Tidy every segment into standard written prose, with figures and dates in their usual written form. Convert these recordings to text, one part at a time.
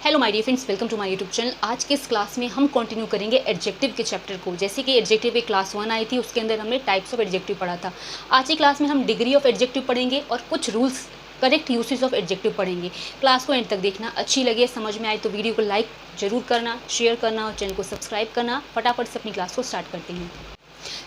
Hello my dear friends, welcome to my YouTube channel. आज के इस क्लास में हम कंटिन्यू करेंगे एडजेक्टिव के चैप्टर को। जैसे कि एडजेक्टिव की क्लास 1 आई थी, उसके अंदर हमने टाइप्स ऑफ एडजेक्टिव पढ़ा था। आज की क्लास में हम डिग्री ऑफ एडजेक्टिव पढ़ेंगे और कुछ rules, correct usage of adjective पढ़ेंगे। क्लास को एंड तक देखना। अच्छी लगे, समझ में आए तो वीडियो को लाइक जरूर करना, शेयर करना और चैनल को सब्सक्राइब करना। फटाफट से अपनी क्लास को स्टार्ट करते हैं।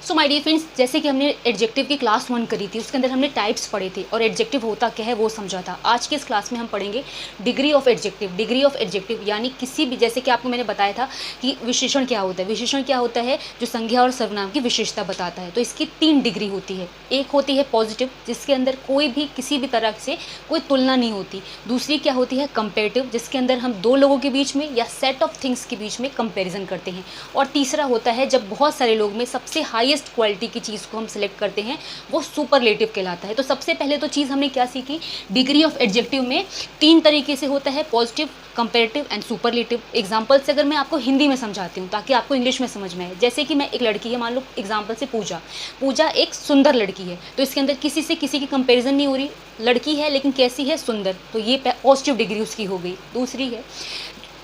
सो माय डियर फ्रेंड्स, जैसे कि हमने एडजेक्टिव की क्लास 1 करी थी, उसके अंदर हमने टाइप्स पढ़े थे और एडजेक्टिव होता क्या है वो समझा था। आज के इस क्लास में हम पढ़ेंगे degree of adjective. Degree of adjective यानी किसी भी, जैसे कि आपको मैंने बताया था कि विशेषण क्या होता है। विशेषण क्या होता है? जो संज्ञा और सर्वनाम की विशेषता बताता है। तो इसकी 3 डिग्री होती है। एक होती है पॉजिटिव, जिसके अंदर कोई भी किसी भी तरह से कोई तुलना नहीं होती। दूसरी क्या होती है? कंपेरेटिव, जिसके अंदर हम दो लोगों के बीच में या सेट ऑफ थिंग्स के बीच में कंपेरिजन करते हैं। और तीसरा होता है जब बहुत सारे लोग में सबसे हाईएस्ट क्वालिटी की चीज़ को हम सिलेक्ट करते हैं, वो सुपरलेटिव कहलाता है। तो सबसे पहले तो चीज़ हमने क्या सीखी? डिग्री ऑफ एडजेक्टिव में 3 तरीके से होता है, positive, comparative and superlative. Example से अगर मैं आपको हिंदी में समझाती हूँ ताकि आपको इंग्लिश में समझ में आए। जैसे कि मैं एक लड़की है, मान लो एग्जांपल से पूजा। पूजा एक सुंदर लड़की है, तो इसके अंदर किसी से किसी की कंपेरिजन नहीं हो रही। लड़की है लेकिन कैसी है? सुंदर। तो ये पॉजिटिव डिग्री उसकी हो गई। दूसरी है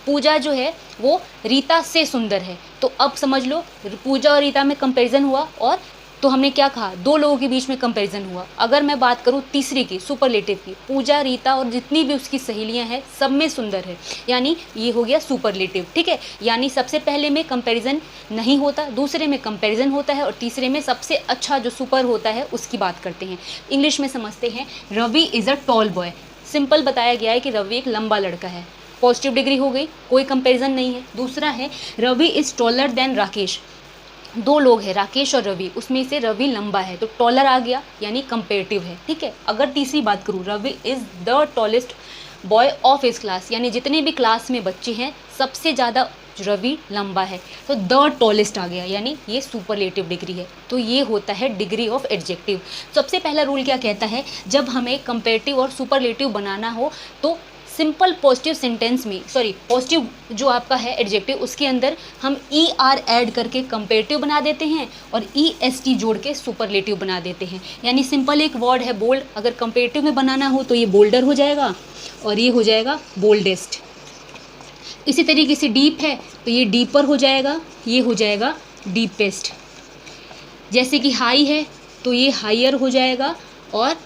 पूजा जो है वो रीता से सुंदर है। तो अब समझ लो पूजा और रीता में कंपैरिजन हुआ, और तो हमने क्या कहा? दो लोगों के बीच में कंपैरिजन हुआ। अगर मैं बात करूँ तीसरी की, सुपरलेटिव की, पूजा, रीता और जितनी भी उसकी सहेलियां हैं सब में सुंदर है, यानी ये हो गया सुपरलेटिव। ठीक है, यानी सबसे पहले में कंपैरिजन नहीं होता, दूसरे में कंपैरिजन होता है और तीसरे में सबसे अच्छा जो सुपर होता है उसकी बात करते हैं। इंग्लिश में समझते हैं। Ravi is a tall boy. Simple बताया गया है कि रवि एक लंबा लड़का है। पॉजिटिव डिग्री हो गई, कोई कंपैरिजन नहीं है। दूसरा है Ravi is taller than Rakesh. दो लोग हैं, राकेश और रवि, उसमें से रवि लंबा है तो टॉलर आ गया, यानी कंपेरेटिव है। ठीक है, अगर तीसरी बात करूँ, Ravi is the tallest boy of his class, यानी जितने भी क्लास में बच्चे हैं सबसे ज़्यादा रवि लंबा है, तो द टॉलेस्ट आ गया, यानी ये सुपरलेटिव डिग्री है। तो ये होता है डिग्री ऑफ एडजेक्टिव। सबसे पहला रूल क्या कहता है? जब हमें कंपेरेटिव और सुपरलेटिव बनाना हो तो सिंपल पॉजिटिव सेंटेंस में, पॉजिटिव जो आपका है एडजेक्टिव, उसके अंदर हम ई आर ऐड करके कंपेरेटिव बना देते हैं और ई एस टी जोड़ के सुपरलेटिव बना देते हैं। यानी सिंपल एक वर्ड है बोल्ड, अगर कंपेरेटिव में बनाना हो तो ये बोल्डर हो जाएगा और ये हो जाएगा बोल्डेस्ट। इसी तरीके से डीप है तो ये डीपर हो जाएगा, ये हो जाएगा डीपेस्ट। जैसे कि हाई है तो ये हायर हो जाएगा और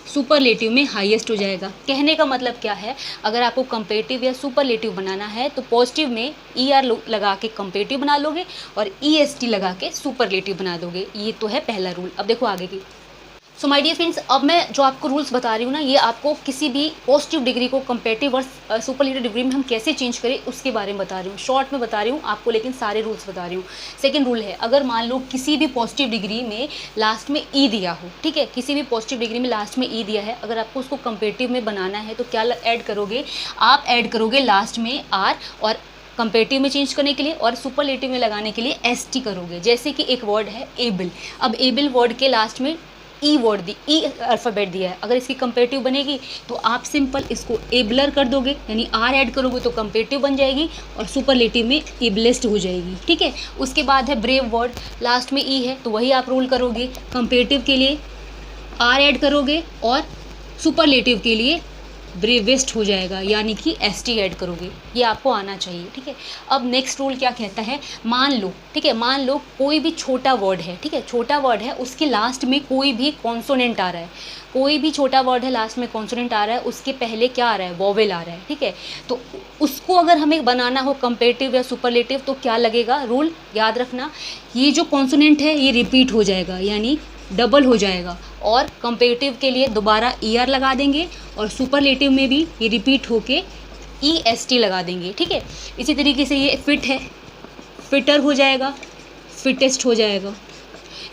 सुपरलेटिव में हाईएस्ट हो जाएगा। कहने का मतलब क्या है? अगर आपको कंपेरेटिव या सुपरलेटिव बनाना है तो पॉजिटिव में ई आर लगा के कंपेरेटिव बना लोगे और ई एस टी लगा के सुपरलेटिव बना दोगे। ये तो है पहला रूल। अब देखो आगे की। सो माय डियर फ्रेंड्स, अब मैं जो आपको रूल्स बता रही हूँ ना, ये आपको किसी भी पॉजिटिव डिग्री को कंपेरेटिव और सुपरलेटिव डिग्री में हम कैसे चेंज करें उसके बारे में बता रही हूँ। शॉर्ट में बता रही हूँ आपको, लेकिन सारे रूल्स बता रही हूँ। सेकंड रूल है, अगर मान लो किसी भी पॉजिटिव डिग्री में लास्ट में ई दिया हो, ठीक है, किसी भी पॉजिटिव डिग्री में लास्ट में ई दिया है, अगर आपको उसको कंपेरेटिव में बनाना है तो क्या ऐड करोगे? आप ऐड करोगे लास्ट में आर, और कंपेरेटिव में चेंज करने के लिए और सुपरलेटिव में लगाने के लिए एस टी करोगे। जैसे कि एक वर्ड है एबल। अब एबल वर्ड के लास्ट में ई वर्ड दी, ई अल्फ़ाबेट दिया है, अगर इसकी कंपेरेटिव बनेगी तो आप सिंपल इसको एबलर कर दोगे, यानी आर ऐड करोगे तो कंपेरेटिव बन जाएगी और सुपरलेटिव में एबलेस्ट हो जाएगी। ठीक है, उसके बाद है ब्रेव वर्ड, लास्ट में ई है तो वही आप रूल करोगे, कंपेरेटिव के लिए आर ऐड करोगे और सुपरलेटिव के लिए ब्रेवेस्ट हो जाएगा, यानी कि एस टी ऐड करोगे। ये आपको आना चाहिए। ठीक है, अब नेक्स्ट रूल क्या कहता है? मान लो, ठीक है, मान लो कोई भी छोटा वर्ड है, ठीक है, छोटा वर्ड है, उसके लास्ट में कोई भी कॉन्सोनेंट आ रहा है, कोई भी छोटा वर्ड है लास्ट में कॉन्सोनेंट आ रहा है, उसके पहले क्या आ रहा है? वोवेल आ रहा है। ठीक है, तो उसको अगर हमें बनाना हो कंपेरेटिव या सुपरलेटिव तो क्या लगेगा? रूल याद रखना, ये जो कॉन्सोनेंट है ये रिपीट हो जाएगा, यानी डबल हो जाएगा, और कंपेरेटिव के लिए दोबारा ई आर लगा देंगे और सुपरलेटिव में भी ये रिपीट होके ई एस टी लगा देंगे। ठीक है, इसी तरीके से ये फिट है, फिटर हो जाएगा, फिटेस्ट हो जाएगा।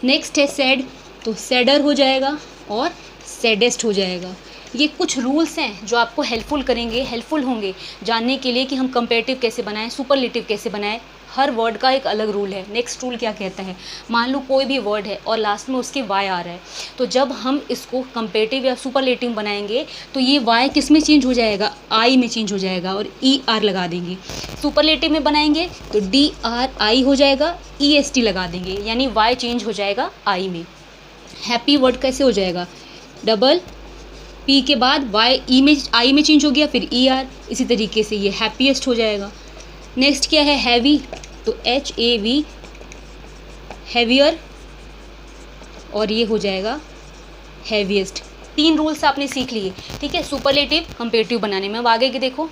नेक्स्ट है सैड, तो सैडर हो जाएगा और सैडेस्ट हो जाएगा। ये कुछ रूल्स हैं जो आपको हेल्पफुल होंगे जानने के लिए कि हम कंपेरेटिव कैसे बनाएं, सुपरलेटिव कैसे बनाएं। हर वर्ड का एक अलग रूल है। नेक्स्ट रूल क्या कहता है? मान लो कोई भी वर्ड है और लास्ट में उसके वाई आ रहा है, तो जब हम इसको कंपेरेटिव या सुपरलेटिव बनाएंगे तो ये वाई किस में चेंज हो जाएगा? आई में चेंज हो जाएगा और ई आर लगा देंगे। सुपरलेटिव में बनाएंगे तो डी आर आई हो जाएगा, ई एस टी लगा देंगे, यानी वाई चेंज हो जाएगा आई में। हैप्पी वर्ड कैसे हो जाएगा? डबल पी के बाद वाई ई में आई में चेंज हो गया, फिर ई आर, इसी तरीके से ये हैप्पीएस्ट हो जाएगा। नेक्स्ट क्या है हैवी, तो एच ए वी हैवियर, और ये हो जाएगा हैवीएस्ट। 3 रूल्स आपने सीख लिए, ठीक है, सुपरलेटिव कंपेरेटिव बनाने में। अब आगे के देखो।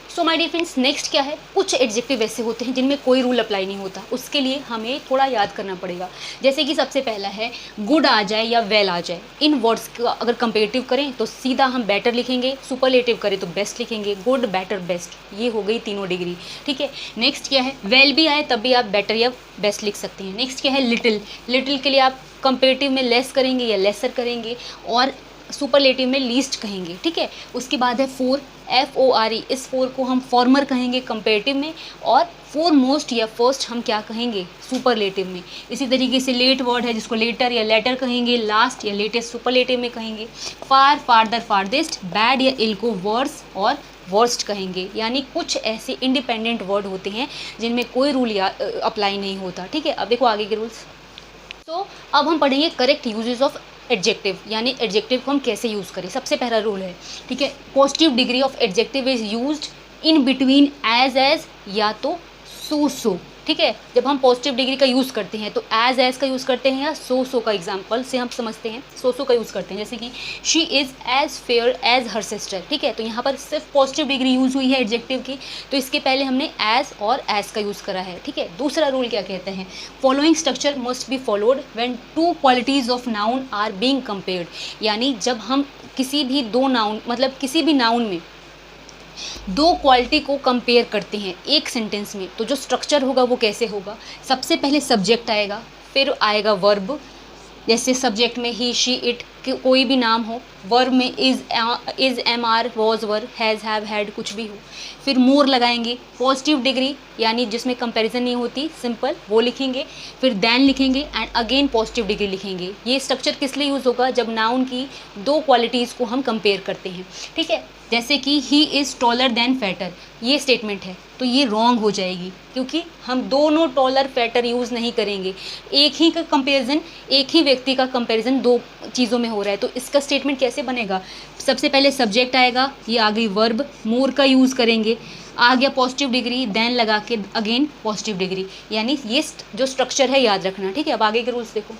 So my dear friends, next क्या है, कुछ एडजेक्टिव ऐसे होते हैं जिनमें कोई रूल अप्लाई नहीं होता, उसके लिए हमें थोड़ा याद करना पड़ेगा। जैसे कि सबसे पहला है गुड आ जाए या वेल आ जाए। इन वर्ड्स का अगर कंपेरेटिव करें तो सीधा हम बेटर लिखेंगे, सुपरलेटिव करें तो बेस्ट लिखेंगे, गुड बेटर बेस्ट, ये हो गई तीनों डिग्री, ठीक है। नेक्स्ट क्या है, वेल भी आए तब भी आप बेटर या बेस्ट लिख सकते हैं। नेक्स्ट क्या है लिटिल, लिटिल के लिए आप कंपेरेटिव में लेस करेंगे या लेसर करेंगे, और सुपरलेटिव में लीस्ट कहेंगे, ठीक है। उसके बाद है फोर, FORE, इस फोर को हम फॉर्मर कहेंगे कंपेरेटिव में, और फोरमोस्ट या फर्स्ट हम क्या कहेंगे, सुपरलेटिव में। इसी तरीके से लेट वर्ड है जिसको लेटर या लेटर कहेंगे, लास्ट या लेटेस्ट सुपरलेटिव में कहेंगे। फार, फारदर, फारदेस्ट, बैड या इल को वर्स और वर्स्ट कहेंगे। यानी कुछ ऐसे इंडिपेंडेंट वर्ड होते हैं जिनमें कोई रूल अप्लाई नहीं होता, ठीक है। अब देखो आगे के रूल्स। तो अब हम पढ़ेंगे करेक्ट यूजेस ऑफ एडजेक्टिव, यानी एडजेक्टिव को हम कैसे यूज़ करें। सबसे पहला रूल है, ठीक है, positive degree of adjective is used in between as या तो सो, ठीक है। जब हम पॉजिटिव डिग्री का यूज़ करते हैं तो एज का यूज़ करते हैं या सो का एग्जाम्पल से हम समझते हैं, सो का यूज़ करते हैं। जैसे कि she is as fair as her sister, ठीक है। तो यहाँ पर सिर्फ पॉजिटिव डिग्री यूज़ हुई है एडजेक्टिव की, तो इसके पहले हमने एज और एज का यूज़ करा है, ठीक है। दूसरा रूल क्या कहते हैं, following structure must be followed when 2 qualities of noun are being compared. यानी जब हम किसी भी 2 नाउन, मतलब किसी भी नाउन में 2 क्वालिटी को कंपेयर करते हैं एक सेंटेंस में, तो जो स्ट्रक्चर होगा वो कैसे होगा, सबसे पहले सब्जेक्ट आएगा, फिर आएगा वर्ब। जैसे सब्जेक्ट में ही, शी, इट, कोई भी नाम हो। वर्ब में is, am, are, was, were, has, have, had, कुछ भी हो। फिर मोर लगाएंगे, पॉजिटिव डिग्री यानी जिसमें कंपैरिजन नहीं होती, सिंपल, वो लिखेंगे। फिर देन लिखेंगे एंड अगेन पॉजिटिव डिग्री लिखेंगे। ये स्ट्रक्चर किस लिए यूज़ होगा, जब नाउन की 2 क्वालिटीज़ को हम कंपेयर करते हैं, ठीक है। जैसे कि he is taller then fatter, ये स्टेटमेंट है तो ये रॉन्ग हो जाएगी, क्योंकि हम दोनों टॉलर फैटर यूज़ नहीं करेंगे। एक ही का कंपैरिजन, एक ही व्यक्ति का कंपैरिजन 2 चीज़ों में हो रहा है, तो इसका स्टेटमेंट कैसे बनेगा, सबसे पहले सब्जेक्ट आएगा, ये आ गई वर्ब, मोर का यूज़ करेंगे, आ गया पॉजिटिव डिग्री, देन लगा के अगेन पॉजिटिव डिग्री। यानी ये जो स्ट्रक्चर है याद रखना, ठीक है। अब आगे के रूल्स देखो।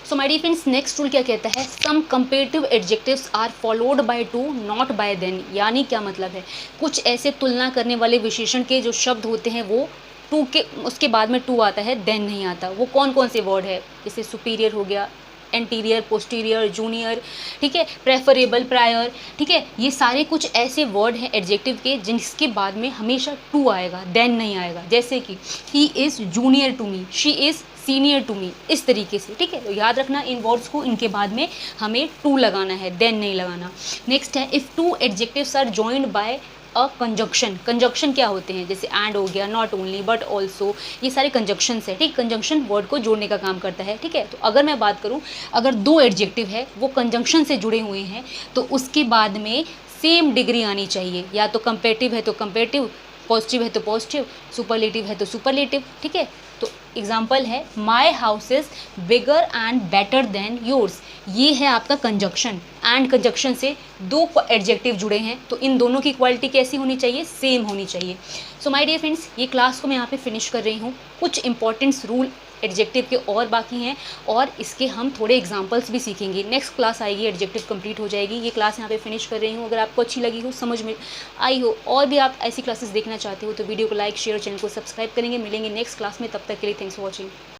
So my dear friends, next rule क्या कहता है, some comparative adjectives are followed by to not by than. यानी क्या मतलब है, कुछ ऐसे तुलना करने वाले विशेषण के जो शब्द होते हैं वो टू के उसके बाद में टू आता है, देन नहीं आता। वो कौन कौन से वर्ड है, जैसे सुपीरियर हो गया, एंटीरियर, पोस्टीरियर, जूनियर, ठीक है, प्रेफरेबल, प्रायर, ठीक है। ये सारे कुछ ऐसे वर्ड हैं एडजेक्टिव के जिसके बाद में हमेशा टू आएगा, देन नहीं आएगा। जैसे कि he is junior to me, she is senior to me, इस तरीके से, ठीक है। तो याद रखना इन वर्ड्स को, इनके बाद में हमें टू लगाना है, देन नहीं लगाना। नेक्स्ट है, if 2 adjectives are joined by a conjunction. Conjunction क्या होते हैं, जैसे एंड हो गया, नॉट ओनली, बट ऑल्सो, ये सारे कंजंक्शंस है, ठीक। कंजंक्शन वर्ड को जोड़ने का काम करता है, ठीक है। तो अगर मैं बात करूँ, अगर 2 एडजेक्टिव है वो कंजंक्शन से जुड़े हुए हैं तो उसके बाद में सेम डिग्री आनी चाहिए, या तो कंपेरेटिव है तो कंपेरेटिव, पॉजिटिव है तो पॉजिटिव, सुपरलेटिव है तो सुपरलेटिव, ठीक है। तो एग्जाम्पल है, my house is bigger and better than yours, ये है आपका कंजंक्शन। एंड कंजंक्शन से 2 एडजेक्टिव जुड़े हैं, तो इन दोनों की क्वालिटी कैसी होनी चाहिए, सेम होनी चाहिए। सो माय डियर फ्रेंड्स, ये क्लास को मैं यहाँ पे फिनिश कर रही हूँ। कुछ इंपॉर्टेंट्स रूल एडजेक्टिव के और बाकी हैं, और इसके हम थोड़े एग्जांपल्स भी सीखेंगे। नेक्स्ट क्लास आएगी, एडजेक्टिव कंप्लीट हो जाएगी। ये क्लास यहाँ पे फिनिश कर रही हूँ। अगर आपको अच्छी लगी हो, समझ में आई हो, और भी आप ऐसी क्लासेस देखना चाहते हो तो वीडियो को लाइक, शेयर, चैनल को सब्सक्राइब करेंगे। मिलेंगे नेक्स्ट क्लास में, तब तक के लिए थैंक्स फॉर वॉचिंग।